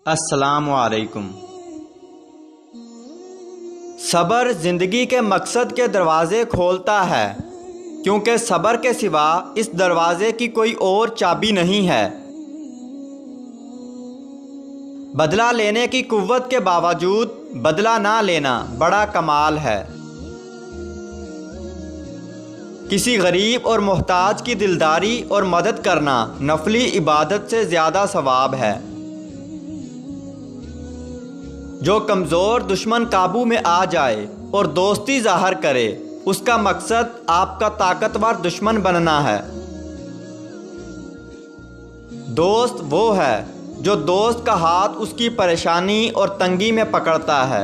السلام علیکم۔ صبر زندگی کے مقصد کے دروازے کھولتا ہے، کیونکہ صبر کے سوا اس دروازے کی کوئی اور چابی نہیں ہے۔ بدلہ لینے کی قوت کے باوجود بدلہ نہ لینا بڑا کمال ہے۔ کسی غریب اور محتاج کی دلداری اور مدد کرنا نفلی عبادت سے زیادہ ثواب ہے۔ جو کمزور دشمن قابو میں آ جائے اور دوستی ظاہر کرے، اس کا مقصد آپ کا طاقتور دشمن بننا ہے۔ دوست وہ ہے جو دوست کا ہاتھ اس کی پریشانی اور تنگی میں پکڑتا ہے۔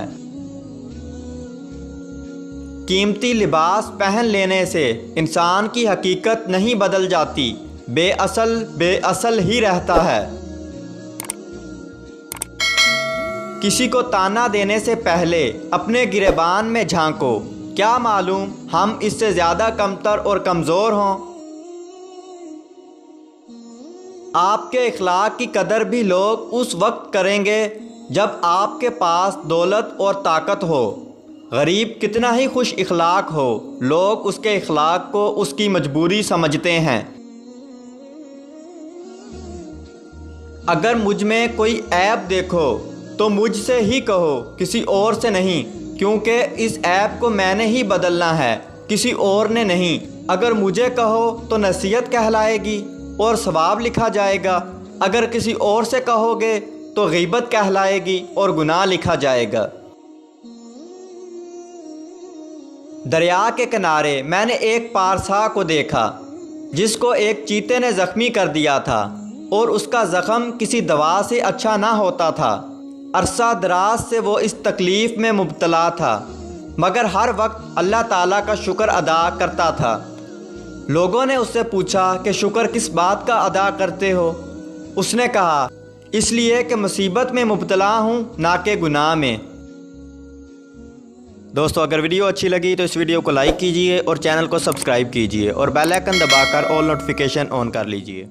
قیمتی لباس پہن لینے سے انسان کی حقیقت نہیں بدل جاتی، بے اصل ہی رہتا ہے۔ کسی کو تانا دینے سے پہلے اپنے گریبان میں جھانکو، کیا معلوم ہم اس سے زیادہ کمتر اور کمزور ہوں۔ آپ کے اخلاق کی قدر بھی لوگ اس وقت کریں گے جب آپ کے پاس دولت اور طاقت ہو۔ غریب کتنا ہی خوش اخلاق ہو، لوگ اس کے اخلاق کو اس کی مجبوری سمجھتے ہیں۔ اگر مجھ میں کوئی عیب دیکھو تو مجھ سے ہی کہو، کسی اور سے نہیں، کیونکہ اس عیب کو میں نے ہی بدلنا ہے، کسی اور نے نہیں۔ اگر مجھے کہو تو نصیحت کہلائے گی اور ثواب لکھا جائے گا، اگر کسی اور سے کہو گے تو غیبت کہلائے گی اور گناہ لکھا جائے گا۔ دریا کے کنارے میں نے ایک پارسا کو دیکھا جس کو ایک چیتے نے زخمی کر دیا تھا، اور اس کا زخم کسی دوا سے اچھا نہ ہوتا تھا۔ عرصہ دراز سے وہ اس تکلیف میں مبتلا تھا، مگر ہر وقت اللہ تعالیٰ کا شکر ادا کرتا تھا۔ لوگوں نے اس سے پوچھا کہ شکر کس بات کا ادا کرتے ہو؟ اس نے کہا، اس لیے کہ مصیبت میں مبتلا ہوں، نہ کہ گناہ میں۔ دوستو، اگر ویڈیو اچھی لگی تو اس ویڈیو کو لائک کیجئے اور چینل کو سبسکرائب کیجئے اور بیل آئیکن دبا کر آل نوٹیفیکیشن آن کر لیجئے۔